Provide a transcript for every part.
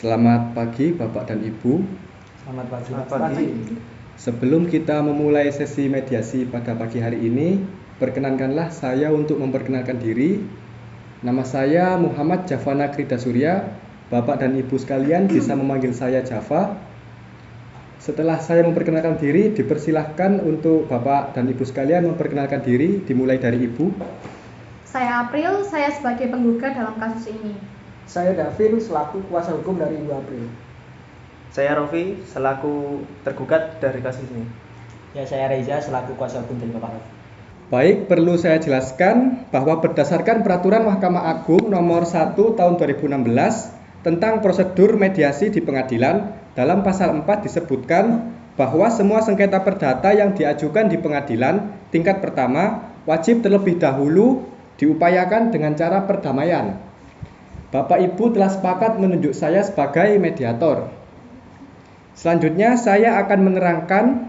Selamat pagi Bapak dan Ibu. Selamat pagi. Selamat pagi. Sebelum kita memulai sesi mediasi pada pagi hari ini, perkenankanlah saya untuk memperkenalkan diri. Nama saya Muhammad Javana Krida Surya. Bapak dan Ibu sekalian bisa memanggil saya Java. Setelah saya memperkenalkan diri, dipersilahkan untuk Bapak dan Ibu sekalian memperkenalkan diri, dimulai dari Ibu. Saya April, saya sebagai penggugat dalam kasus ini. Saya Davin selaku kuasa hukum dari Ibu April. Saya Rofi selaku tergugat dari kasus ini. Ya, saya Reza selaku kuasa hukum dari Bapak Rofi. Baik, perlu saya jelaskan bahwa berdasarkan Peraturan Mahkamah Agung Nomor 1 Tahun 2016 tentang prosedur mediasi di pengadilan, dalam pasal 4 disebutkan bahwa semua sengketa perdata yang diajukan di pengadilan tingkat pertama wajib terlebih dahulu diupayakan dengan cara perdamaian. Bapak Ibu telah sepakat menunjuk saya sebagai mediator. Selanjutnya saya akan menerangkan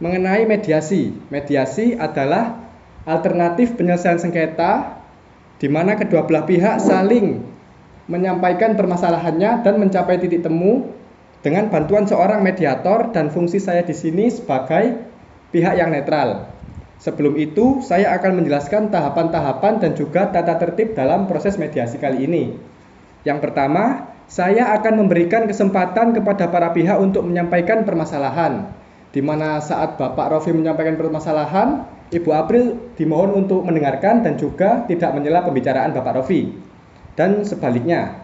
mengenai mediasi. Mediasi adalah alternatif penyelesaian sengketa di mana kedua belah pihak saling menyampaikan permasalahannya dan mencapai titik temu dengan bantuan seorang mediator, dan fungsi saya di sini sebagai pihak yang netral. Sebelum itu, saya akan menjelaskan tahapan-tahapan dan juga tata tertib dalam proses mediasi kali ini. Yang pertama, saya akan memberikan kesempatan kepada para pihak untuk menyampaikan permasalahan, di mana saat Bapak Rofi menyampaikan permasalahan, Ibu April dimohon untuk mendengarkan dan juga tidak menyela pembicaraan Bapak Rofi, dan sebaliknya.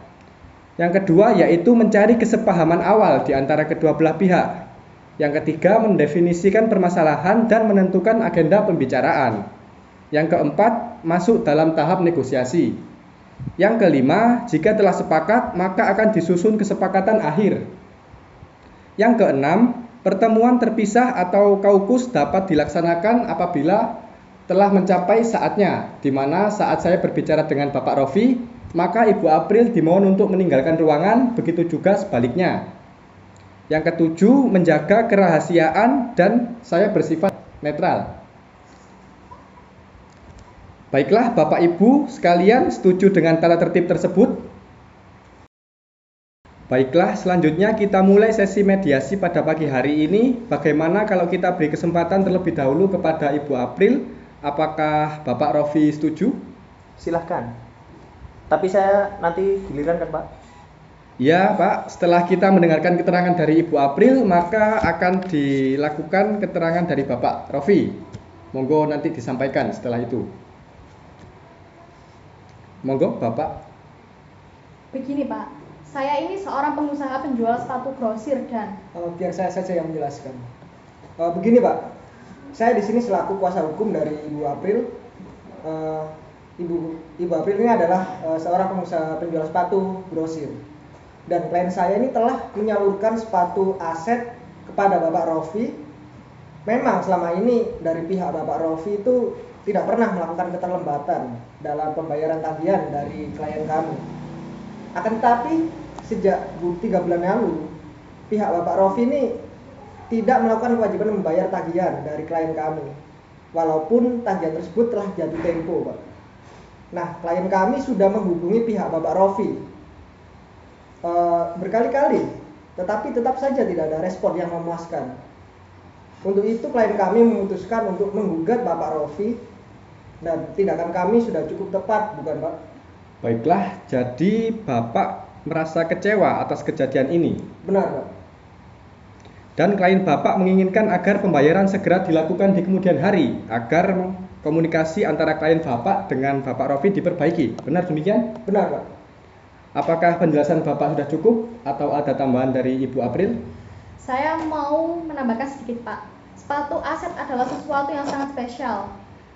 Yang kedua yaitu mencari kesepahaman awal di antara kedua belah pihak. Yang ketiga, mendefinisikan permasalahan dan menentukan agenda pembicaraan. Yang keempat, masuk dalam tahap negosiasi. Yang kelima, jika telah sepakat, maka akan disusun kesepakatan akhir. Yang keenam, pertemuan terpisah atau kaukus dapat dilaksanakan apabila telah mencapai saatnya, di mana saat saya berbicara dengan Bapak Rofi, maka Ibu April dimohon untuk meninggalkan ruangan, begitu juga sebaliknya. Yang ketujuh, menjaga kerahasiaan dan saya bersifat netral. Baiklah, Bapak Ibu sekalian setuju dengan tata tertib tersebut? Baiklah, selanjutnya kita mulai sesi mediasi pada pagi hari ini. Bagaimana kalau kita beri kesempatan terlebih dahulu kepada Ibu April? Apakah Bapak Rofi setuju? Silahkan. Tapi saya nanti giliran kan Pak? Ya Pak, setelah kita mendengarkan keterangan dari Ibu April, maka akan dilakukan keterangan dari Bapak Rofi. Monggo nanti disampaikan setelah itu. Monggo Bapak. Begini Pak, saya ini seorang pengusaha penjual sepatu grosir dan Biar saya saja yang menjelaskan. Begini Pak, saya di sini selaku kuasa hukum dari Ibu April. Ibu April ini adalah seorang pengusaha penjual sepatu grosir. Dan klien saya ini telah menyalurkan sepatu aset kepada Bapak Rofi. Memang selama ini dari pihak Bapak Rofi itu tidak pernah melakukan keterlambatan dalam pembayaran tagihan dari klien kami. Akan tetapi sejak 3 bulan lalu, pihak Bapak Rofi ini tidak melakukan kewajiban membayar tagihan dari klien kami, walaupun tagihan tersebut telah jatuh tempo, Pak. Nah, klien kami sudah menghubungi pihak Bapak Rofi berkali-kali, tetapi tetap saja tidak ada respon yang memuaskan. Untuk itu klien kami memutuskan untuk menggugat Bapak Rofi, dan tindakan kami sudah cukup tepat, bukan Pak? Baiklah, jadi Bapak merasa kecewa atas kejadian ini? Benar Pak. Dan klien Bapak menginginkan agar pembayaran segera dilakukan di kemudian hari, agar komunikasi antara klien Bapak dengan Bapak Rofi diperbaiki. Benar demikian? Benar Pak. Apakah penjelasan Bapak sudah cukup atau ada tambahan dari Ibu April? saya mau menambahkan sedikit Pak. Sepatu aset adalah sesuatu yang sangat spesial,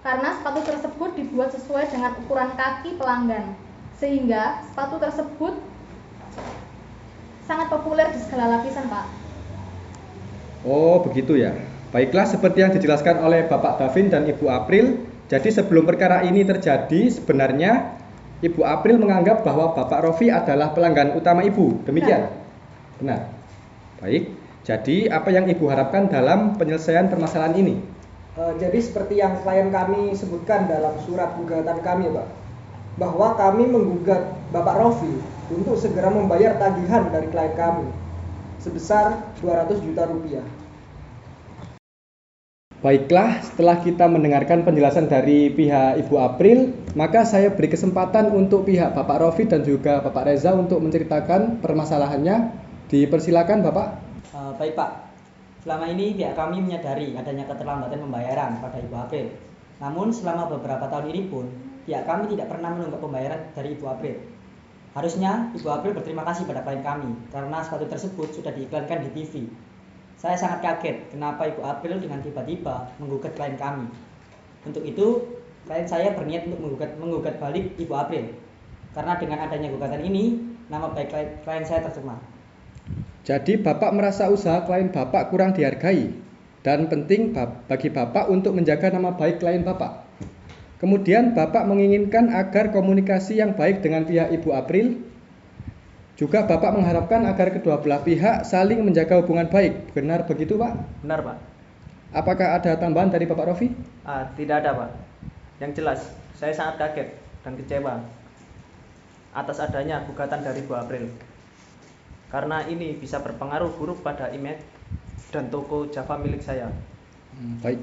karena sepatu tersebut dibuat sesuai dengan ukuran kaki pelanggan, sehingga sepatu tersebut sangat populer di segala lapisan Pak. Oh begitu ya. Baiklah, seperti yang dijelaskan oleh Bapak Davin dan Ibu April, jadi sebelum perkara ini terjadi, sebenarnya Ibu April menganggap bahwa Bapak Rofi adalah pelanggan utama Ibu, demikian? Benar. Baik, jadi apa yang Ibu harapkan dalam penyelesaian permasalahan ini? Jadi seperti yang klien kami sebutkan dalam surat gugatan kami Pak, bahwa kami menggugat Bapak Rofi untuk segera membayar tagihan dari klien kami sebesar 200 juta rupiah. Baiklah, setelah kita mendengarkan penjelasan dari pihak Ibu April, maka saya beri kesempatan untuk pihak Bapak Rofi dan juga Bapak Reza untuk menceritakan permasalahannya. Dipersilakan Bapak. Baik Pak, selama ini pihak kami menyadari adanya keterlambatan pembayaran pada Ibu April. Namun selama beberapa tahun ini pun, pihak kami tidak pernah menunggak pembayaran dari Ibu April. Harusnya Ibu April berterima kasih pada klien kami karena sepatu tersebut sudah diiklankan di TV. Saya sangat kaget kenapa Ibu April dengan tiba-tiba menggugat klien kami. Untuk itu, klien saya berniat untuk menggugat balik Ibu April. Karena dengan adanya gugatan ini, nama baik klien saya tercemar. Jadi Bapak merasa usaha klien Bapak kurang dihargai dan penting bagi Bapak untuk menjaga nama baik klien Bapak. Kemudian Bapak menginginkan agar komunikasi yang baik dengan pihak Ibu April. Juga Bapak mengharapkan agar kedua belah pihak saling menjaga hubungan baik. Benar begitu Pak? Benar Pak. Apakah ada tambahan dari Bapak Rofi? Tidak ada Pak. Yang jelas, saya sangat kaget dan kecewa atas adanya gugatan dari Bu April. Karena ini bisa berpengaruh buruk pada image dan toko Java milik saya. Baik.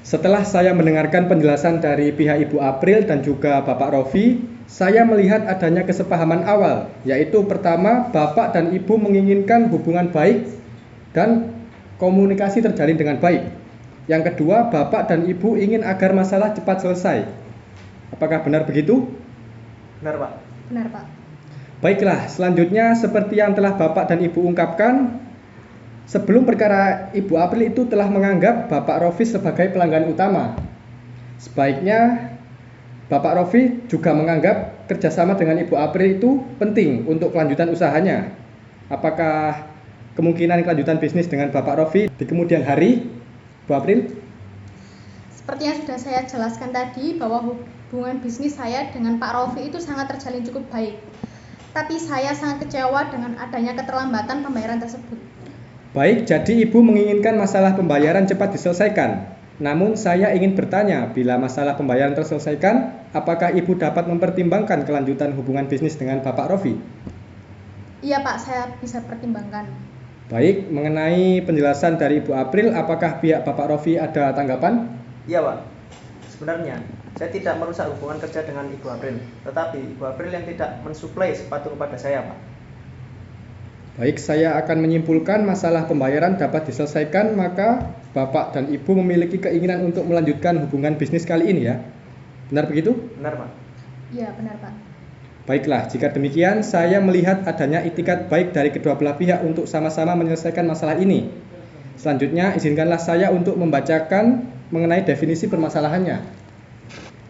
Setelah saya mendengarkan penjelasan dari pihak Ibu April dan juga Bapak Rofi, saya melihat adanya kesepahaman awal, yaitu pertama, Bapak dan Ibu menginginkan hubungan baik dan komunikasi terjalin dengan baik. Yang kedua, Bapak dan Ibu ingin agar masalah cepat selesai. Apakah benar begitu? Benar Pak. Benar Pak. Baiklah, selanjutnya seperti yang telah Bapak dan Ibu ungkapkan, sebelum perkara Ibu April itu telah menganggap Bapak Rofi sebagai pelanggan utama. Sebaiknya Bapak Rofi juga menganggap kerjasama dengan Ibu April itu penting untuk kelanjutan usahanya. Apakah kemungkinan kelanjutan bisnis dengan Bapak Rofi di kemudian hari, Bu April? Seperti yang sudah saya jelaskan tadi, bahwa hubungan bisnis saya dengan Pak Rofi itu sangat terjalin cukup baik. Tapi saya sangat kecewa dengan adanya keterlambatan pembayaran tersebut. Baik, jadi Ibu menginginkan masalah pembayaran cepat diselesaikan. Namun saya ingin bertanya, bila masalah pembayaran terselesaikan, apakah Ibu dapat mempertimbangkan kelanjutan hubungan bisnis dengan Bapak Rofi? Iya Pak, saya bisa pertimbangkan. Baik, mengenai penjelasan dari Ibu April, apakah pihak Bapak Rofi ada tanggapan? Iya Pak. Sebenarnya saya tidak merusak hubungan kerja dengan Ibu April, tetapi Ibu April yang tidak mensuplai sepatu kepada saya Pak. Baik, saya akan menyimpulkan masalah pembayaran dapat diselesaikan, maka Bapak dan Ibu memiliki keinginan untuk melanjutkan hubungan bisnis kali ini ya. Benar begitu? Benar Pak. Iya benar Pak. Baiklah, jika demikian saya melihat adanya itikat baik dari kedua belah pihak untuk sama-sama menyelesaikan masalah ini. Selanjutnya, izinkanlah saya untuk membacakan mengenai definisi permasalahannya.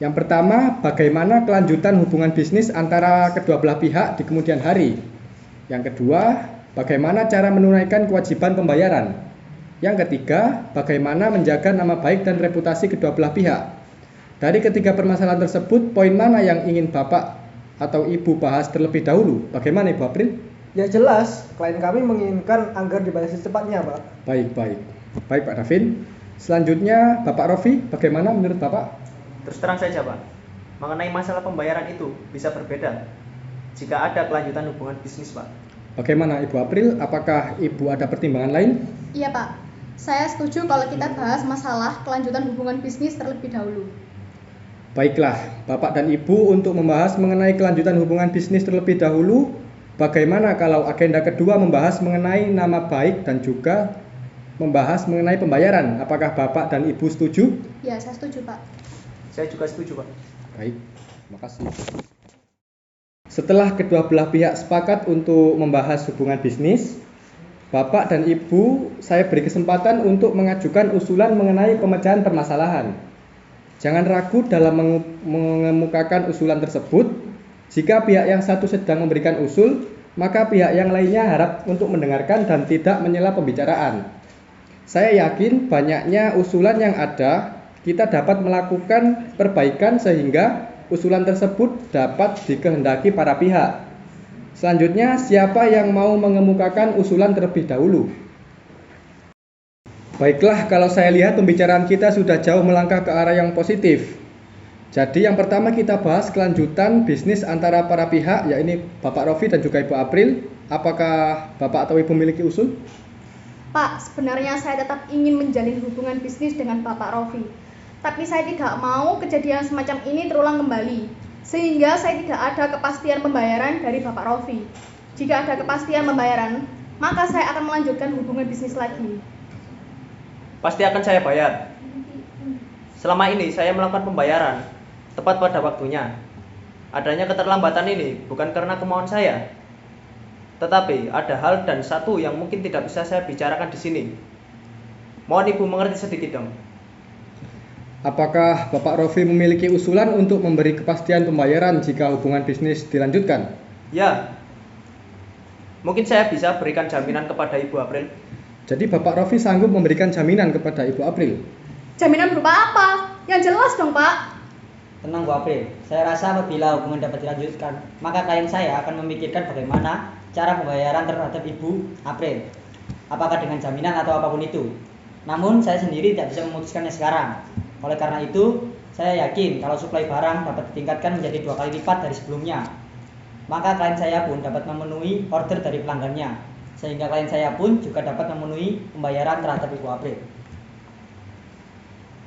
Yang pertama, bagaimana kelanjutan hubungan bisnis antara kedua belah pihak di kemudian hari. Yang kedua, bagaimana cara menunaikan kewajiban pembayaran. Yang ketiga, bagaimana menjaga nama baik dan reputasi kedua belah pihak. Dari ketiga permasalahan tersebut, poin mana yang ingin Bapak atau Ibu bahas terlebih dahulu? Bagaimana Ibu April? Ya jelas, klien kami menginginkan agar dibayar secepatnya Pak. Baik Pak Davin. Selanjutnya Bapak Rofi, bagaimana menurut Bapak? Terus terang saja Pak, mengenai masalah pembayaran itu bisa berbeda jika ada kelanjutan hubungan bisnis Pak. Bagaimana Ibu April? Apakah Ibu ada pertimbangan lain? Iya Pak, saya setuju kalau kita bahas masalah kelanjutan hubungan bisnis terlebih dahulu. Baiklah, Bapak dan Ibu untuk membahas mengenai kelanjutan hubungan bisnis terlebih dahulu. Bagaimana kalau agenda kedua membahas mengenai nama baik dan juga membahas mengenai pembayaran? Apakah Bapak dan Ibu setuju? Ya, saya setuju Pak. Saya juga setuju Pak. Baik, terima kasih. Setelah kedua belah pihak sepakat untuk membahas hubungan bisnis, Bapak dan Ibu saya beri kesempatan untuk mengajukan usulan mengenai pemecahan permasalahan. Jangan ragu dalam mengemukakan usulan tersebut. Jika pihak yang satu sedang memberikan usul, maka pihak yang lainnya harap untuk mendengarkan dan tidak menyela pembicaraan. Saya yakin banyaknya usulan yang ada, kita dapat melakukan perbaikan sehingga usulan tersebut dapat dikehendaki para pihak. Selanjutnya, siapa yang mau mengemukakan usulan terlebih dahulu? Baiklah, kalau saya lihat pembicaraan kita sudah jauh melangkah ke arah yang positif. Jadi yang pertama kita bahas kelanjutan bisnis antara para pihak, yakni Bapak Rofi dan juga Ibu April. Apakah Bapak atau Ibu memiliki usul? Pak, sebenarnya saya tetap ingin menjalin hubungan bisnis dengan Bapak Rofi. Tapi saya tidak mau kejadian semacam ini terulang kembali. Sehingga saya tidak ada kepastian pembayaran dari Bapak Rofi. Jika ada kepastian pembayaran, maka saya akan melanjutkan hubungan bisnis lagi. Pasti akan saya bayar. Selama ini saya melakukan pembayaran tepat pada waktunya. Adanya keterlambatan ini bukan karena kemauan saya, tetapi ada hal dan satu yang mungkin tidak bisa saya bicarakan di sini. Mohon Ibu mengerti sedikit dong. Apakah Bapak Rofi memiliki usulan untuk memberi kepastian pembayaran jika hubungan bisnis dilanjutkan? Ya, mungkin saya bisa berikan jaminan kepada Ibu April. Jadi Bapak Rofi sanggup memberikan jaminan kepada Ibu April? Jaminan berupa apa? Yang jelas dong, Pak. Tenang Bu April, saya rasa apabila hubungan dapat dilanjutkan, maka klien saya akan memikirkan bagaimana cara pembayaran terhadap Ibu April. Apakah dengan jaminan atau apapun itu. Namun saya sendiri tidak bisa memutuskannya sekarang. Oleh karena itu, saya yakin kalau suplai barang dapat ditingkatkan menjadi 2 kali lipat dari sebelumnya. Maka klien saya pun dapat memenuhi order dari pelanggannya, sehingga klien saya pun juga dapat memenuhi pembayaran terhadap Ibu April.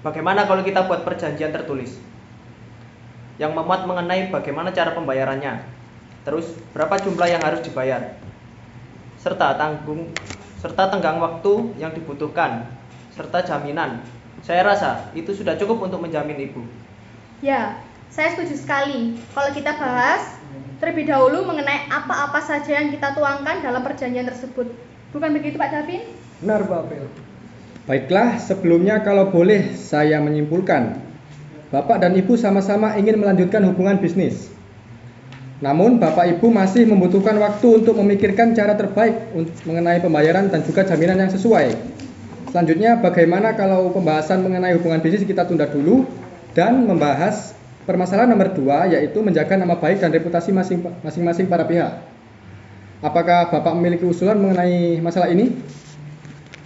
Bagaimana kalau kita buat perjanjian tertulis yang memuat mengenai bagaimana cara pembayarannya, terus berapa jumlah yang harus dibayar, serta tenggang waktu yang dibutuhkan, serta jaminan. Saya rasa itu sudah cukup untuk menjamin Ibu. Ya, saya setuju sekali. Kalau kita bahas terlebih dahulu mengenai apa-apa saja yang kita tuangkan dalam perjanjian tersebut. Bukan begitu Pak Davin? Benar, Bu April. Baiklah, sebelumnya kalau boleh saya menyimpulkan, Bapak dan Ibu sama-sama ingin melanjutkan hubungan bisnis. Namun Bapak Ibu masih membutuhkan waktu untuk memikirkan cara terbaik mengenai pembayaran dan juga jaminan yang sesuai. Selanjutnya bagaimana kalau pembahasan mengenai hubungan bisnis kita tunda dulu dan membahas permasalahan nomor 2, yaitu menjaga nama baik dan reputasi masing-masing para pihak. Apakah Bapak memiliki usulan mengenai masalah ini?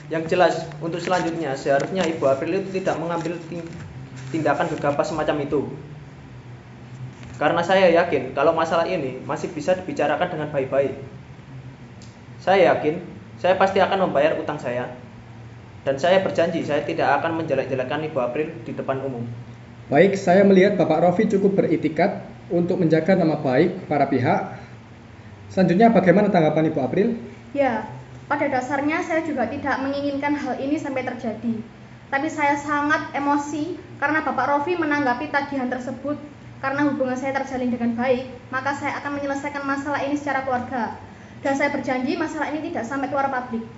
Yang jelas, untuk selanjutnya seharusnya Ibu April itu tidak mengambil tindakan gegabah semacam itu. Karena saya yakin kalau masalah ini masih bisa dibicarakan dengan baik-baik. Saya yakin saya pasti akan membayar utang saya. Dan saya berjanji saya tidak akan menjelek-jelekan Ibu April di depan umum. Baik, saya melihat Bapak Rofi cukup beritikat untuk menjaga nama baik para pihak. Selanjutnya bagaimana tanggapan Ibu April? Ya, pada dasarnya saya juga tidak menginginkan hal ini sampai terjadi. Tapi saya sangat emosi karena Bapak Rofi menanggapi tagihan tersebut. Karena hubungan saya terjalin dengan baik, maka saya akan menyelesaikan masalah ini secara keluarga. Dan saya berjanji masalah ini tidak sampai keluar publik.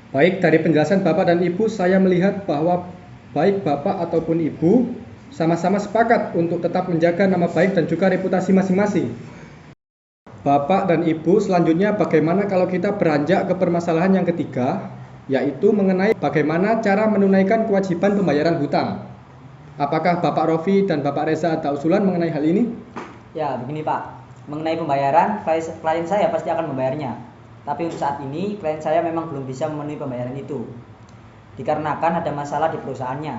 Baik, dari penjelasan Bapak dan Ibu, saya melihat bahwa baik Bapak ataupun Ibu sama-sama sepakat untuk tetap menjaga nama baik dan juga reputasi masing-masing. Bapak dan Ibu, selanjutnya bagaimana kalau kita beranjak ke permasalahan yang ketiga, yaitu mengenai bagaimana cara menunaikan kewajiban pembayaran hutang. Apakah Bapak Rofi dan Bapak Reza ada usulan mengenai hal ini? Ya, begini Pak. Mengenai pembayaran, klien saya pasti akan membayarnya. Tapi untuk saat ini, klien saya memang belum bisa memenuhi pembayaran itu. Dikarenakan ada masalah di perusahaannya.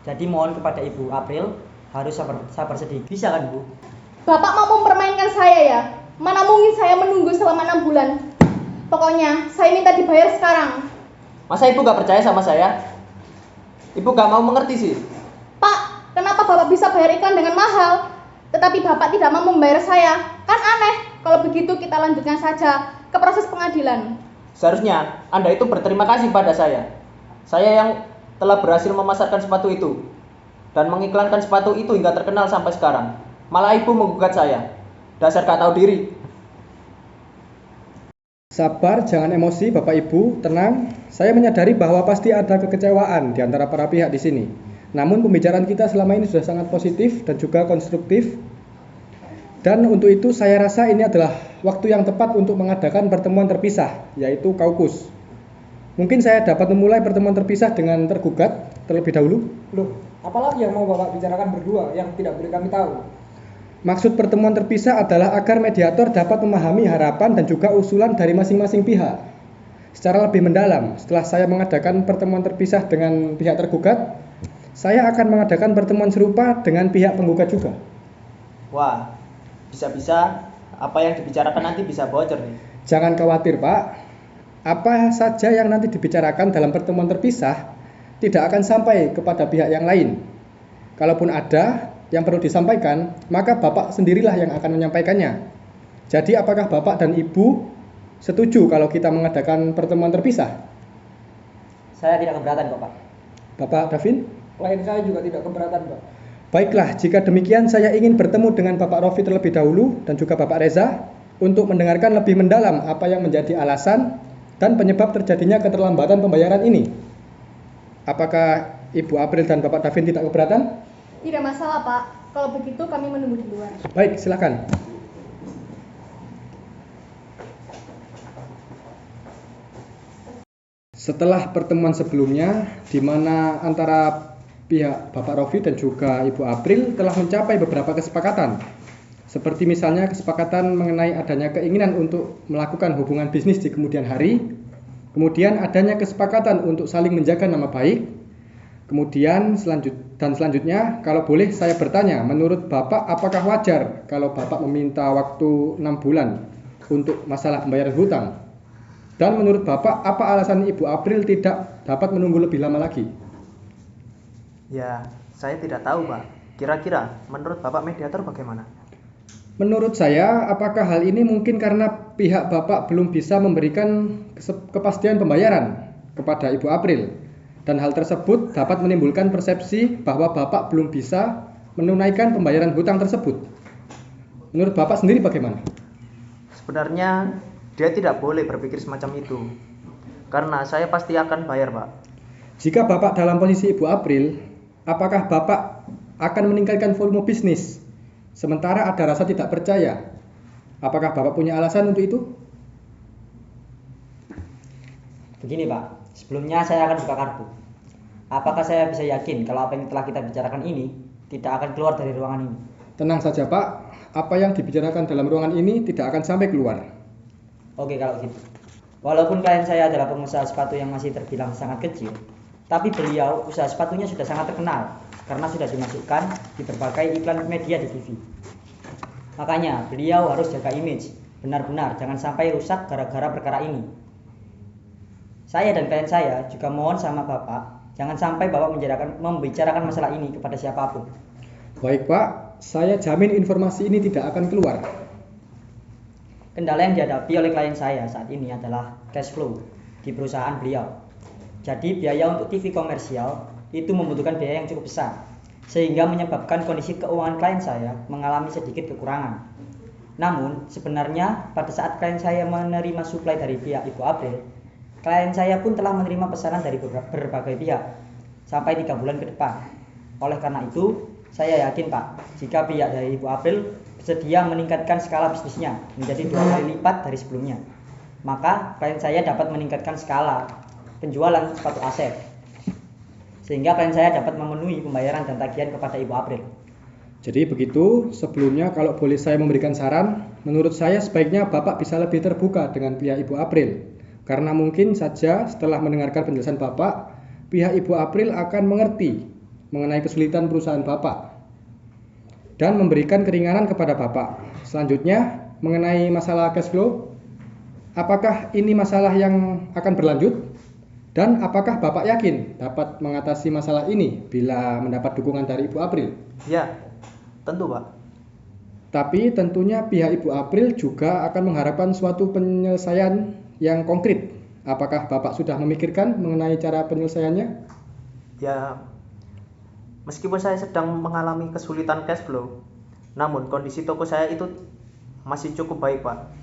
Jadi mohon kepada Ibu April harus sabar sedikit. Bisa kan Bu? Bapak mau mempermainkan saya ya? Mana mungkin saya menunggu selama 6 bulan. Pokoknya saya minta dibayar sekarang. Masa Ibu gak percaya sama saya? Ibu gak mau mengerti sih. Pak, kenapa Bapak bisa bayar iklan dengan mahal? Tetapi Bapak tidak mau membayar saya? Kan aneh. Kalau begitu kita lanjutkan saja ke proses pengadilan. Seharusnya Anda itu berterima kasih pada saya. Saya yang telah berhasil memasarkan sepatu itu dan mengiklankan sepatu itu hingga terkenal sampai sekarang. Malah Ibu menggugat saya. Dasar gak tahu diri. Sabar, jangan emosi Bapak Ibu, tenang. Saya menyadari bahwa pasti ada kekecewaan di antara para pihak di sini. Namun pembicaraan kita selama ini sudah sangat positif dan juga konstruktif. Dan untuk itu saya rasa ini adalah waktu yang tepat untuk mengadakan pertemuan terpisah, yaitu kaukus. Mungkin saya dapat memulai pertemuan terpisah dengan tergugat terlebih dahulu. Loh, apalagi yang mau Bapak bicarakan berdua yang tidak boleh kami tahu? Maksud pertemuan terpisah adalah agar mediator dapat memahami harapan dan juga usulan dari masing-masing pihak secara lebih mendalam. Setelah saya mengadakan pertemuan terpisah dengan pihak tergugat, Saya akan mengadakan pertemuan serupa dengan pihak penggugat juga. Wah, bisa-bisa apa yang dibicarakan nanti bisa bocor nih. Jangan khawatir, Pak. Apa saja yang nanti dibicarakan dalam pertemuan terpisah tidak akan sampai kepada pihak yang lain. Kalaupun ada yang perlu disampaikan, maka Bapak sendirilah yang akan menyampaikannya. Jadi apakah Bapak dan Ibu setuju kalau kita mengadakan pertemuan terpisah? Saya tidak keberatan kok, Pak. Bapak Davin? Klien saya juga tidak keberatan, Pak. Baiklah, jika demikian saya ingin bertemu dengan Bapak Rofi terlebih dahulu dan juga Bapak Reza untuk mendengarkan lebih mendalam apa yang menjadi alasan dan penyebab terjadinya keterlambatan pembayaran ini. Apakah Ibu April dan Bapak Davin tidak keberatan? Tidak masalah, Pak. Kalau begitu kami menunggu di luar. Baik, silakan. Setelah pertemuan sebelumnya, di mana antara pihak Bapak Rofi dan juga Ibu April telah mencapai beberapa kesepakatan, seperti misalnya kesepakatan mengenai adanya keinginan untuk melakukan hubungan bisnis di kemudian hari, kemudian adanya kesepakatan untuk saling menjaga nama baik, kemudian selanjutnya, kalau boleh saya bertanya, menurut Bapak apakah wajar kalau Bapak meminta waktu 6 bulan untuk masalah pembayaran hutang? Dan menurut Bapak, apa alasan Ibu April tidak dapat menunggu lebih lama lagi? Ya, saya tidak tahu, Pak. Kira-kira menurut Bapak mediator bagaimana? Menurut saya, apakah hal ini mungkin karena pihak Bapak belum bisa memberikan kepastian pembayaran kepada Ibu April, dan hal tersebut dapat menimbulkan persepsi bahwa Bapak belum bisa menunaikan pembayaran hutang tersebut. Menurut Bapak sendiri bagaimana? Sebenarnya dia tidak boleh berpikir semacam itu, karena saya pasti akan bayar, Pak. Jika Bapak dalam posisi Ibu April, apakah Bapak akan meningkatkan volume bisnis sementara ada rasa tidak percaya? Apakah Bapak punya alasan untuk itu? Begini, Pak. Sebelumnya saya akan buka kartu. Apakah saya bisa yakin kalau apa yang telah kita bicarakan ini tidak akan keluar dari ruangan ini? Tenang saja, Pak. Apa yang dibicarakan dalam ruangan ini tidak akan sampai keluar. Oke, kalau gitu. Walaupun klien saya adalah pengusaha sepatu yang masih terbilang sangat kecil, tapi beliau usaha sepatunya sudah sangat terkenal karena sudah dimasukkan di berbagai iklan media di TV. Makanya beliau harus jaga image, benar-benar jangan sampai rusak gara-gara perkara ini. Saya dan klien saya juga mohon sama Bapak, jangan sampai Bapak membicarakan masalah ini kepada siapapun. Baik, Pak. Saya jamin informasi ini tidak akan keluar. Kendala yang dihadapi oleh klien saya saat ini adalah cash flow di perusahaan beliau. Jadi biaya untuk TV komersial itu membutuhkan biaya yang cukup besar, sehingga menyebabkan kondisi keuangan klien saya mengalami sedikit kekurangan. Namun sebenarnya pada saat klien saya menerima suplai dari pihak Ibu April, klien saya pun telah menerima pesanan dari berbagai pihak sampai 3 bulan ke depan. Oleh karena itu, saya yakin, Pak, jika pihak dari Ibu April bersedia meningkatkan skala bisnisnya menjadi 2 kali lipat dari sebelumnya, maka klien saya dapat meningkatkan skala penjualan sepatu aset, sehingga klien saya dapat memenuhi pembayaran dan tagihan kepada Ibu April. Jadi begitu, sebelumnya kalau boleh saya memberikan saran, menurut saya sebaiknya Bapak bisa lebih terbuka dengan pihak Ibu April. Karena mungkin saja setelah mendengarkan penjelasan Bapak, pihak Ibu April akan mengerti mengenai kesulitan perusahaan Bapak dan memberikan keringanan kepada Bapak. Selanjutnya, mengenai masalah cash flow, apakah ini masalah yang akan berlanjut? Dan apakah Bapak yakin dapat mengatasi masalah ini bila mendapat dukungan dari Ibu April? Ya, tentu, Pak. Tapi tentunya pihak Ibu April juga akan mengharapkan suatu penyelesaian yang konkret. Apakah Bapak sudah memikirkan mengenai cara penyelesaiannya? Ya, meskipun saya sedang mengalami kesulitan cash flow, namun kondisi toko saya itu masih cukup baik, Pak.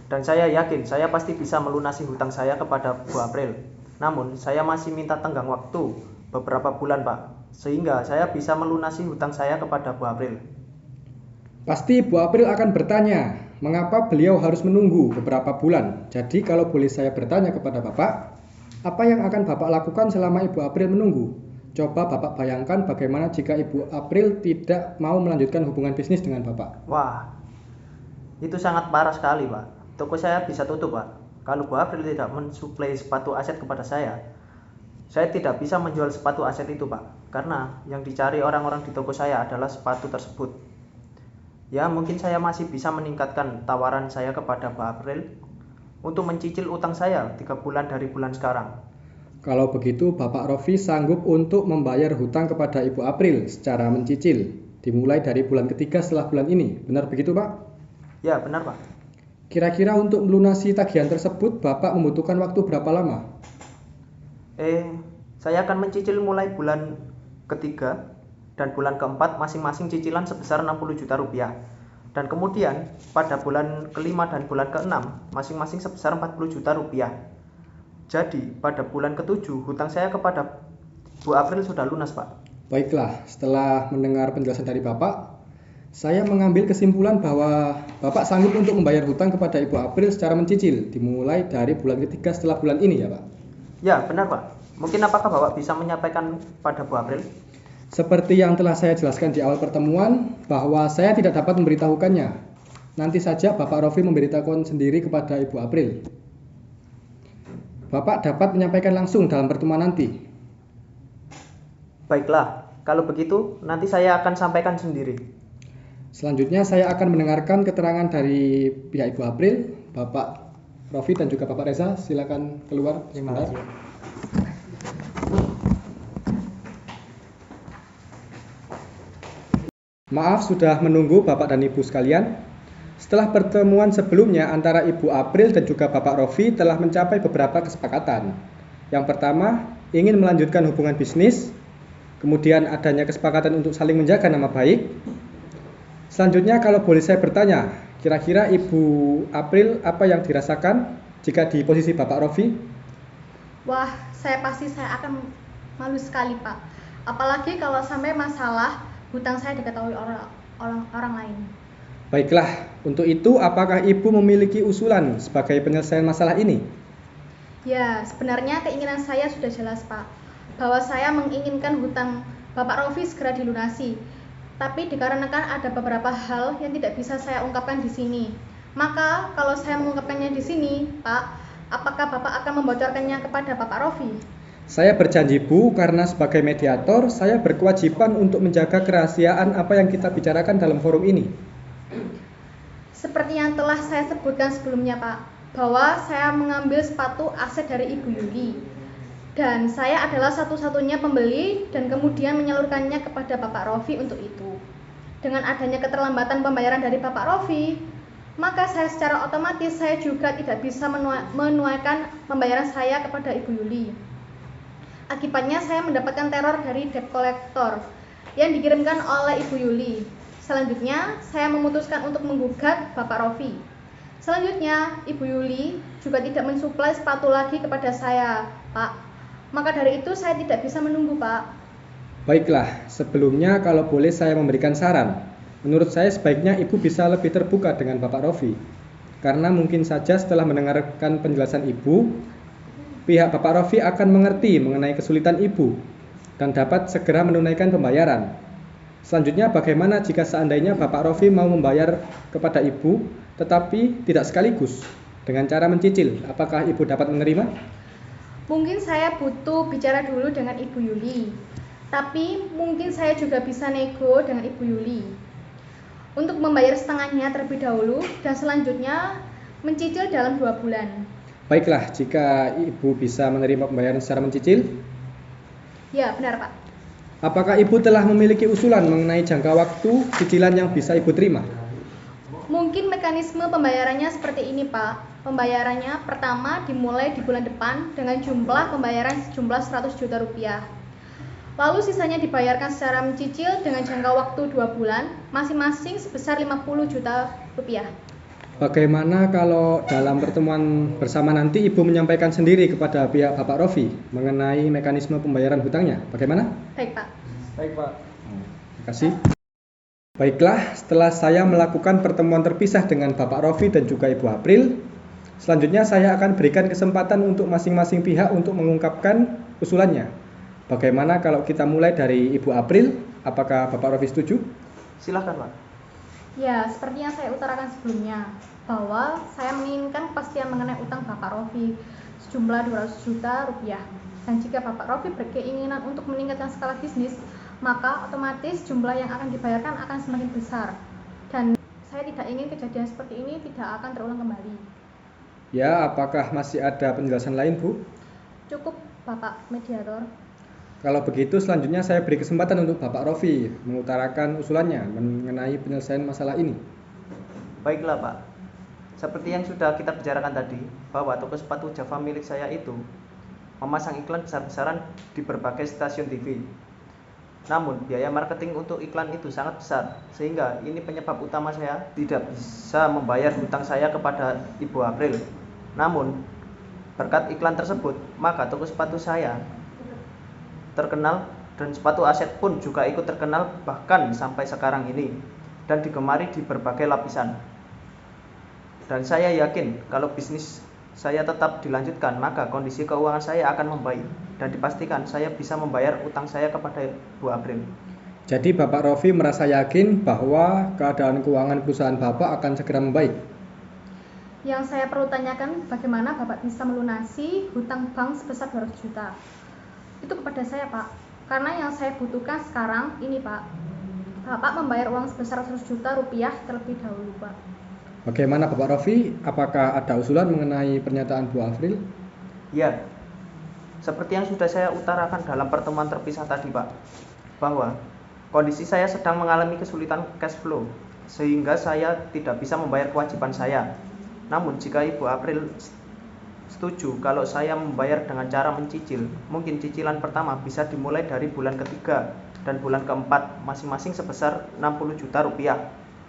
Dan saya yakin saya pasti bisa melunasi hutang saya kepada Bu April. Namun saya masih minta tenggang waktu beberapa bulan, Pak, sehingga saya bisa melunasi hutang saya kepada Bu April. Pasti Bu April akan bertanya, mengapa beliau harus menunggu beberapa bulan. Jadi kalau boleh saya bertanya kepada Bapak, apa yang akan Bapak lakukan selama Ibu April menunggu? Coba Bapak bayangkan bagaimana jika Ibu April tidak mau melanjutkan hubungan bisnis dengan Bapak. Wah, itu sangat parah sekali, Pak. Toko saya bisa tutup, Pak, kalau Bu April tidak mensuplai sepatu aset kepada saya. Saya tidak bisa menjual sepatu aset itu, Pak, karena yang dicari orang-orang di toko saya adalah sepatu tersebut. Ya, mungkin saya masih bisa meningkatkan tawaran saya kepada Pak April untuk mencicil utang saya 3 bulan dari bulan sekarang. Kalau begitu, Bapak Rofi sanggup untuk membayar hutang kepada Ibu April secara mencicil, dimulai dari bulan ketiga setelah bulan ini. Benar begitu, Pak? Ya, benar, Pak. Kira-kira untuk melunasi tagihan tersebut, Bapak membutuhkan waktu berapa lama? Saya akan mencicil mulai bulan ketiga dan bulan keempat masing-masing cicilan sebesar 60 juta rupiah. Dan kemudian pada bulan kelima dan bulan keenam masing-masing sebesar 40 juta rupiah. Jadi pada bulan ketujuh hutang saya kepada Bu April sudah lunas, Pak. Baiklah, setelah mendengar penjelasan dari Bapak, saya mengambil kesimpulan bahwa Bapak sanggup untuk membayar hutang kepada Ibu April secara mencicil, dimulai dari bulan ketiga setelah bulan ini ya, Pak? Ya, benar, Pak. Mungkin apakah Bapak bisa menyampaikan pada Bu April? Seperti yang telah saya jelaskan di awal pertemuan, bahwa saya tidak dapat memberitahukannya. Nanti saja Bapak Rofi memberitahukan sendiri kepada Ibu April. Bapak dapat menyampaikan langsung dalam pertemuan nanti. Baiklah, kalau begitu nanti saya akan sampaikan sendiri. Selanjutnya saya akan mendengarkan keterangan dari pihak Ibu April. Bapak Rofi dan juga Bapak Reza, silakan keluar. Terima sebentar. kasih. Maaf sudah menunggu Bapak dan Ibu sekalian. Setelah pertemuan sebelumnya antara Ibu April dan juga Bapak Rofi telah mencapai beberapa kesepakatan. Yang pertama, ingin melanjutkan hubungan bisnis. Kemudian adanya kesepakatan untuk saling menjaga nama baik. Selanjutnya kalau boleh saya bertanya, kira-kira Ibu April apa yang dirasakan jika di posisi Bapak Rofi? Wah, saya akan malu sekali, Pak. Apalagi kalau sampai masalah hutang saya diketahui orang lain. Baiklah, untuk itu apakah Ibu memiliki usulan sebagai penyelesaian masalah ini? Ya, sebenarnya keinginan saya sudah jelas, Pak. Bahwa saya menginginkan hutang Bapak Rofi segera dilunasi. Tapi dikarenakan ada beberapa hal yang tidak bisa saya ungkapkan di sini. Maka kalau saya mengungkapkannya di sini, Pak, apakah Bapak akan membocorkannya kepada Bapak Rofi? Saya berjanji Bu, karena sebagai mediator, saya berkewajiban untuk menjaga kerahasiaan apa yang kita bicarakan dalam forum ini. Seperti yang telah saya sebutkan sebelumnya, Pak, bahwa saya mengambil sepatu aset dari Ibu Yuli. Dan saya adalah satu-satunya pembeli dan kemudian menyalurkannya kepada Bapak Rofi untuk itu. Dengan adanya keterlambatan pembayaran dari Bapak Rofi, maka saya secara otomatis saya juga tidak bisa menunaikan pembayaran saya kepada Ibu Yuli. Akibatnya saya mendapatkan teror dari debt collector yang dikirimkan oleh Ibu Yuli. Selanjutnya saya memutuskan untuk menggugat Bapak Rofi. Selanjutnya Ibu Yuli juga tidak mensuplai sepatu lagi kepada saya, Pak. Maka dari itu saya tidak bisa menunggu, Pak. Baiklah, sebelumnya kalau boleh saya memberikan saran. Menurut saya sebaiknya Ibu bisa lebih terbuka dengan Bapak Rofi. Karena mungkin saja setelah mendengarkan penjelasan Ibu, pihak Bapak Rofi akan mengerti mengenai kesulitan Ibu dan dapat segera menunaikan pembayaran. Selanjutnya bagaimana jika seandainya Bapak Rofi mau membayar kepada Ibu tetapi tidak sekaligus dengan cara mencicil? Apakah Ibu dapat menerima? Mungkin saya butuh bicara dulu dengan Ibu Yuli. Tapi mungkin saya juga bisa nego dengan Ibu Yuli untuk membayar setengahnya terlebih dahulu dan selanjutnya mencicil dalam 2 bulan. Baiklah, jika Ibu bisa menerima pembayaran secara mencicil. Ya, benar, Pak. Apakah Ibu telah memiliki usulan mengenai jangka waktu cicilan yang bisa Ibu terima? Mungkin mekanisme pembayarannya seperti ini, Pak. Pembayarannya pertama dimulai di bulan depan dengan jumlah pembayaran sejumlah 100 juta rupiah. Lalu sisanya dibayarkan secara mencicil dengan jangka waktu 2 bulan, masing-masing sebesar 50 juta rupiah. Bagaimana kalau dalam pertemuan bersama nanti Ibu menyampaikan sendiri kepada pihak Bapak Rofi mengenai mekanisme pembayaran hutangnya? Bagaimana? Baik, Pak. Baik, Pak. Terima kasih. Baiklah, setelah saya melakukan pertemuan terpisah dengan Bapak Rofi dan juga Ibu April, selanjutnya saya akan berikan kesempatan untuk masing-masing pihak untuk mengungkapkan usulannya. Bagaimana kalau kita mulai dari Ibu April? Apakah Bapak Rofi setuju? Silakan, Pak. Ya, seperti yang saya utarakan sebelumnya, bahwa saya menginginkan kepastian mengenai utang Bapak Rofi sejumlah 200 juta rupiah. Dan jika Bapak Rofi berkeinginan untuk meningkatkan skala bisnis, maka otomatis jumlah yang akan dibayarkan akan semakin besar. Dan saya tidak ingin kejadian seperti ini tidak akan terulang kembali. Ya, apakah masih ada penjelasan lain, Bu? Cukup, Bapak Mediator. Kalau begitu selanjutnya saya beri kesempatan untuk Bapak Rofi mengutarakan usulannya mengenai penyelesaian masalah ini. Baiklah Pak, seperti yang sudah kita bicarakan tadi, bahwa toko sepatu Java milik saya itu memasang iklan besar-besaran di berbagai stasiun TV. Namun biaya marketing untuk iklan itu sangat besar, sehingga ini penyebab utama saya tidak bisa membayar hutang saya kepada Ibu April. Namun berkat iklan tersebut, maka toko sepatu saya terkenal dan sepatu aset pun juga ikut terkenal bahkan sampai sekarang ini dan digemari di berbagai lapisan. Dan saya yakin kalau bisnis saya tetap dilanjutkan, maka kondisi keuangan saya akan membaik dan dipastikan saya bisa membayar utang saya kepada Bu April. Jadi Bapak Rofi merasa yakin bahwa keadaan keuangan perusahaan Bapak akan segera membaik. Yang saya perlu tanyakan, bagaimana Bapak bisa melunasi hutang bank sebesar 200 juta? Itu kepada saya, Pak. Karena yang saya butuhkan sekarang ini, Pak. Bapak membayar uang sebesar 100 juta rupiah terlebih dahulu, Pak. Bagaimana Bapak Rofi? Apakah ada usulan mengenai pernyataan Bu April? Ya, seperti yang sudah saya utarakan dalam pertemuan terpisah tadi, Pak, bahwa kondisi saya sedang mengalami kesulitan cash flow, sehingga saya tidak bisa membayar kewajiban saya. Namun jika Ibu April setuju kalau saya membayar dengan cara mencicil, mungkin cicilan pertama bisa dimulai dari bulan ketiga dan bulan keempat masing-masing sebesar 60 juta rupiah.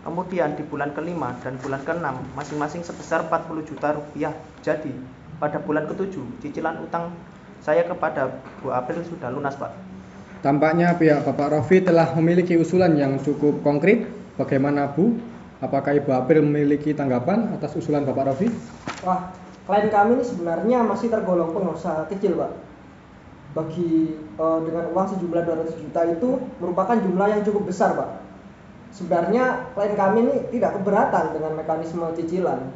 Kemudian di bulan kelima dan bulan keenam masing-masing sebesar 40 juta rupiah. Jadi pada bulan ketujuh cicilan utang saya kepada Bu April sudah lunas, Pak. Tampaknya pihak Bapak Rofi telah memiliki usulan yang cukup konkret. Bagaimana Bu? Apakah Ibu April memiliki tanggapan atas usulan Bapak Rofi? Wah, klien kami ini sebenarnya masih tergolong pengusaha kecil, Pak. Dengan uang sejumlah 200 juta itu merupakan jumlah yang cukup besar, Pak. Sebenarnya klien kami ini tidak keberatan dengan mekanisme cicilan.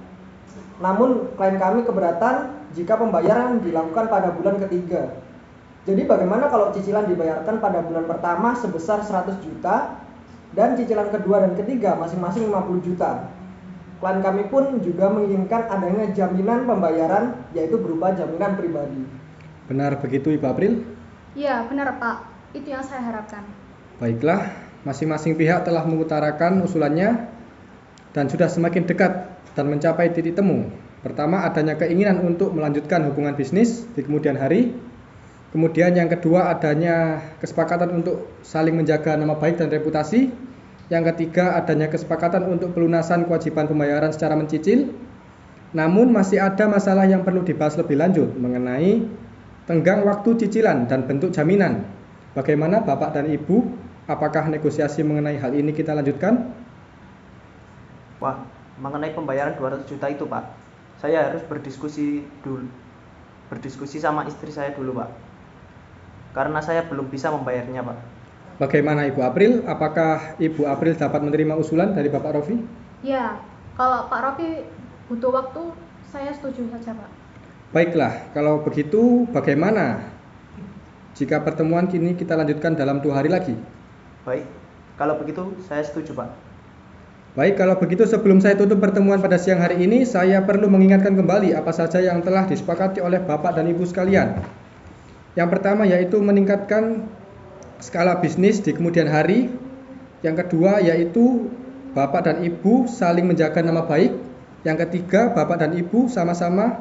Namun klien kami keberatan jika pembayaran dilakukan pada bulan ketiga. Jadi bagaimana kalau cicilan dibayarkan pada bulan pertama sebesar 100 juta dan cicilan kedua dan ketiga masing-masing 50 juta. Klien kami pun juga menginginkan adanya jaminan pembayaran, yaitu berupa jaminan pribadi. Benar begitu Ibu April? Ya, benar Pak. Itu yang saya harapkan. Baiklah, masing-masing pihak telah mengutarakan usulannya dan sudah semakin dekat dan mencapai titik temu. Pertama, adanya keinginan untuk melanjutkan hubungan bisnis di kemudian hari. Kemudian yang kedua, adanya kesepakatan untuk saling menjaga nama baik dan reputasi. Yang ketiga, adanya kesepakatan untuk pelunasan kewajiban pembayaran secara mencicil. Namun masih ada masalah yang perlu dibahas lebih lanjut mengenai tenggang waktu cicilan dan bentuk jaminan. Bagaimana Bapak dan Ibu? Apakah negosiasi mengenai hal ini kita lanjutkan? Wah, mengenai pembayaran 200 juta itu, Pak, saya harus berdiskusi sama istri saya dulu, Pak. Karena saya belum bisa membayarnya, Pak. Bagaimana Ibu April? Apakah Ibu April dapat menerima usulan dari Bapak Rofi? Ya, kalau Pak Rofi butuh waktu, saya setuju saja, Pak. Baiklah, kalau begitu bagaimana jika pertemuan kini kita lanjutkan dalam 2 hari lagi? Baik, kalau begitu saya setuju, Pak. Baik, kalau begitu sebelum saya tutup pertemuan pada siang hari ini, saya perlu mengingatkan kembali apa saja yang telah disepakati oleh Bapak dan Ibu sekalian. Yang pertama yaitu meningkatkan skala bisnis di kemudian hari. Yang kedua yaitu Bapak dan Ibu saling menjaga nama baik. Yang ketiga, Bapak dan Ibu sama-sama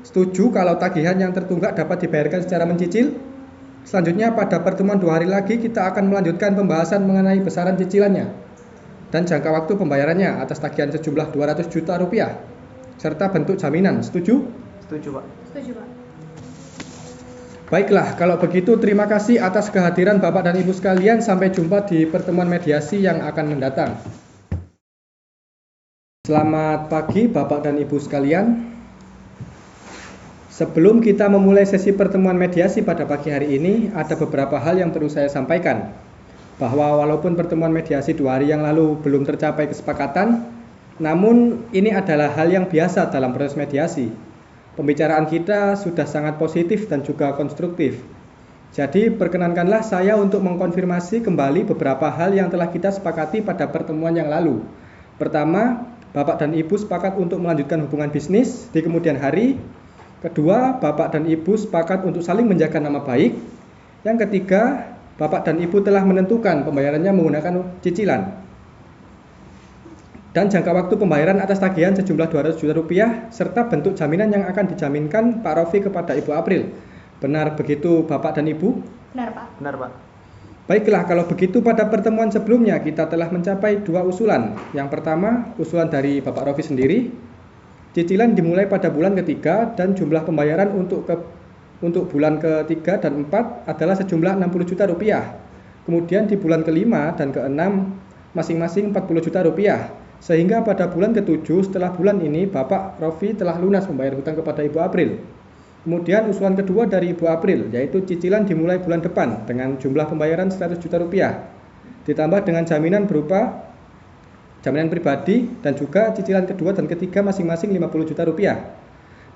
setuju kalau tagihan yang tertunggak dapat dibayarkan secara mencicil. Selanjutnya pada pertemuan 2 hari lagi kita akan melanjutkan pembahasan mengenai besaran cicilannya dan jangka waktu pembayarannya atas tagihan sejumlah 200 juta rupiah serta bentuk jaminan. Setuju? Setuju, Pak. Setuju, Pak. Baiklah, kalau begitu terima kasih atas kehadiran Bapak dan Ibu sekalian. Sampai jumpa di pertemuan mediasi yang akan mendatang. Selamat pagi Bapak dan Ibu sekalian. Sebelum kita memulai sesi pertemuan mediasi pada pagi hari ini, ada beberapa hal yang perlu saya sampaikan. Bahwa walaupun pertemuan mediasi 2 hari yang lalu belum tercapai kesepakatan, namun ini adalah hal yang biasa dalam proses mediasi. Pembicaraan kita sudah sangat positif dan juga konstruktif. Jadi perkenankanlah saya untuk mengkonfirmasi kembali beberapa hal yang telah kita sepakati pada pertemuan yang lalu. Pertama, Bapak dan Ibu sepakat untuk melanjutkan hubungan bisnis di kemudian hari. Kedua, Bapak dan Ibu sepakat untuk saling menjaga nama baik. Yang ketiga, Bapak dan Ibu telah menentukan pembayarannya menggunakan cicilan. Dan jangka waktu pembayaran atas tagihan sejumlah 200 juta rupiah serta bentuk jaminan yang akan dijaminkan Pak Rofi kepada Ibu April. Benar begitu Bapak dan Ibu? Benar, Pak. Benar, Pak. Baiklah, kalau begitu pada pertemuan sebelumnya kita telah mencapai 2 usulan. Yang pertama, usulan dari Bapak Rofi sendiri. Cicilan dimulai pada bulan ketiga dan jumlah pembayaran untuk bulan ketiga dan 4 adalah sejumlah 60 juta rupiah. Kemudian di bulan kelima dan keenam masing-masing 40 juta rupiah. Sehingga pada bulan ke-7 setelah bulan ini Bapak Rofi telah lunas membayar hutang kepada Ibu April. Kemudian usulan kedua dari Ibu April yaitu cicilan dimulai bulan depan dengan jumlah pembayaran 100 juta rupiah. Ditambah dengan jaminan berupa jaminan pribadi dan juga cicilan kedua dan ketiga masing-masing 50 juta rupiah.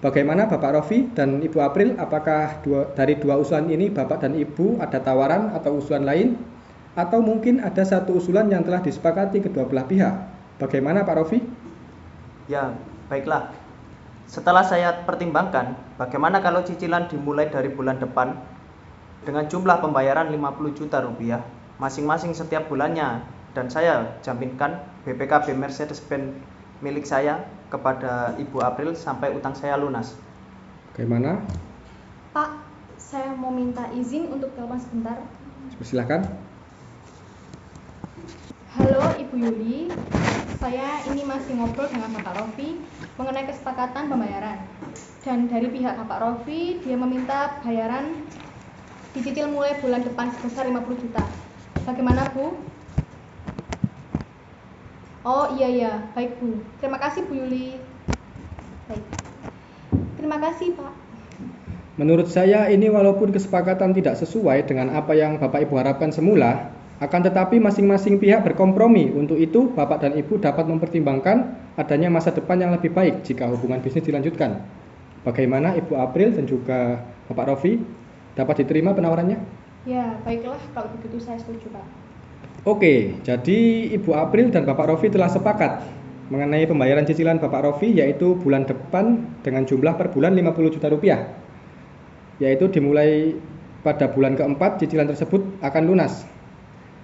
Bagaimana Bapak Rofi dan Ibu April? Apakah dari dua usulan ini Bapak dan Ibu ada tawaran atau usulan lain? Atau mungkin ada satu usulan yang telah disepakati kedua belah pihak? Bagaimana Pak Rofi? Ya, baiklah. Setelah saya pertimbangkan, bagaimana kalau cicilan dimulai dari bulan depan dengan jumlah pembayaran 50 juta rupiah masing-masing setiap bulannya dan saya jaminkan BPKB Mercedes-Benz milik saya kepada Ibu April sampai utang saya lunas. Bagaimana? Pak, saya mau minta izin untuk telepon sebentar. Silakan. Halo Ibu Yuli, saya ini masih ngobrol dengan Bapak Rofi mengenai kesepakatan pembayaran. Dan dari pihak Bapak Rofi, dia meminta bayaran dicicil mulai bulan depan sebesar 50 juta. Bagaimana Bu? Oh iya, baik Bu. Terima kasih Bu Yuli. Baik. Terima kasih Pak. Menurut saya ini walaupun kesepakatan tidak sesuai dengan apa yang Bapak Ibu harapkan semula, akan tetapi masing-masing pihak berkompromi. Untuk itu, Bapak dan Ibu dapat mempertimbangkan adanya masa depan yang lebih baik jika hubungan bisnis dilanjutkan. Bagaimana Ibu April dan juga Bapak Rofi? Dapat diterima penawarannya? Ya, baiklah kalau begitu saya setuju Pak. Oke, jadi Ibu April dan Bapak Rofi telah sepakat mengenai pembayaran cicilan Bapak Rofi yaitu bulan depan dengan jumlah per bulan 50 juta rupiah. Yaitu dimulai pada bulan keempat cicilan tersebut akan lunas.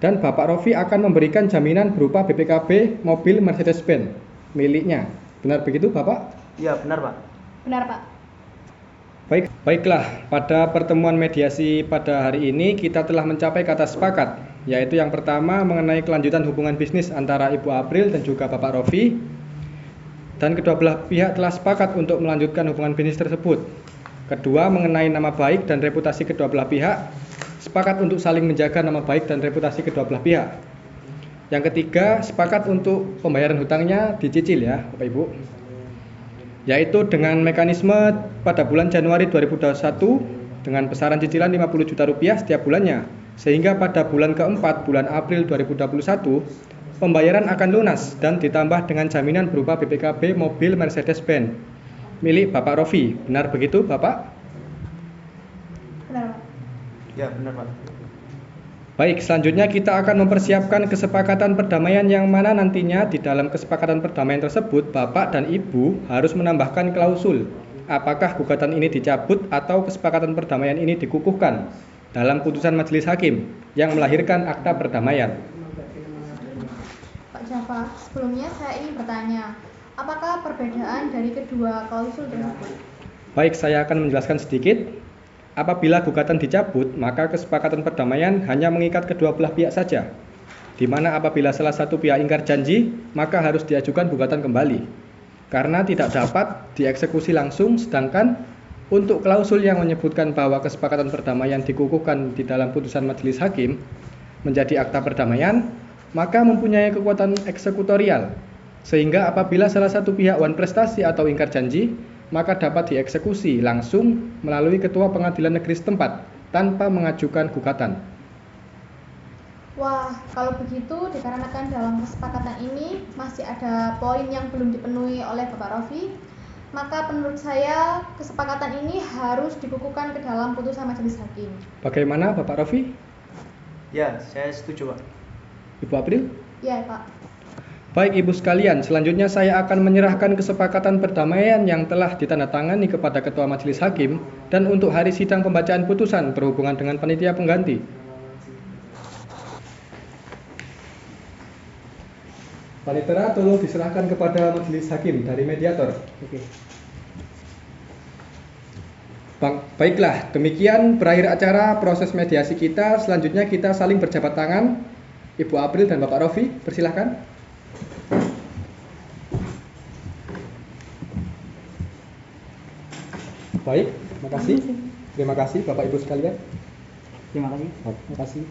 Dan Bapak Rofi akan memberikan jaminan berupa BPKB mobil Mercedes-Benz miliknya. Benar begitu Bapak? Ya, benar Pak. Benar Pak. Baiklah, pada pertemuan mediasi pada hari ini kita telah mencapai kata sepakat, yaitu yang pertama mengenai kelanjutan hubungan bisnis antara Ibu April dan juga Bapak Rofi. Dan kedua belah pihak telah sepakat untuk melanjutkan hubungan bisnis tersebut. Kedua, mengenai nama baik dan reputasi kedua belah pihak, sepakat untuk saling menjaga nama baik dan reputasi kedua belah pihak. Yang ketiga, sepakat untuk pembayaran hutangnya dicicil ya Bapak Ibu, yaitu dengan mekanisme pada bulan Januari 2021 dengan besaran cicilan 50 juta rupiah setiap bulannya, sehingga pada bulan keempat bulan April 2021 pembayaran akan lunas dan ditambah dengan jaminan berupa BPKB mobil Mercedes-Benz milik Bapak Rofi. Benar begitu Bapak? Benar Pak. Ya, benar Pak. Baik, selanjutnya kita akan mempersiapkan kesepakatan perdamaian yang mana nantinya di dalam kesepakatan perdamaian tersebut Bapak dan Ibu harus menambahkan klausul apakah gugatan ini dicabut atau kesepakatan perdamaian ini dikukuhkan dalam putusan majelis hakim yang melahirkan akta perdamaian. Pak Java, sebelumnya saya ingin bertanya, apakah perbedaan dari kedua klausul tersebut? Baik, saya akan menjelaskan sedikit. Apabila gugatan dicabut, maka kesepakatan perdamaian hanya mengikat kedua belah pihak saja. Di mana apabila salah satu pihak ingkar janji, maka harus diajukan gugatan kembali. Karena tidak dapat dieksekusi langsung, sedangkan untuk klausul yang menyebutkan bahwa kesepakatan perdamaian dikukuhkan di dalam putusan majelis hakim menjadi akta perdamaian, maka mempunyai kekuatan eksekutorial. Sehingga apabila salah satu pihak wan prestasi atau ingkar janji, maka dapat dieksekusi langsung melalui ketua pengadilan negeri setempat tanpa mengajukan gugatan. Wah, kalau begitu dikarenakan dalam kesepakatan ini masih ada poin yang belum dipenuhi oleh Bapak Rofi, maka menurut saya kesepakatan ini harus dikukuhkan ke dalam putusan majelis hakim. Bagaimana Bapak Rofi? Ya, saya setuju, Pak. Ibu April? Ya, Pak. Baik Ibu sekalian, selanjutnya saya akan menyerahkan kesepakatan perdamaian yang telah ditandatangani kepada Ketua Majelis Hakim dan untuk hari sidang pembacaan putusan berhubungan dengan panitia pengganti. Panitera tolong diserahkan kepada Majelis Hakim dari mediator. Oke. Baiklah, demikian berakhir acara proses mediasi kita. Selanjutnya kita saling berjabat tangan. Ibu April dan Bapak Rofi, persilahkan. Baik, terima kasih. Terima kasih Bapak Ibu sekalian. Terima kasih. Terima kasih.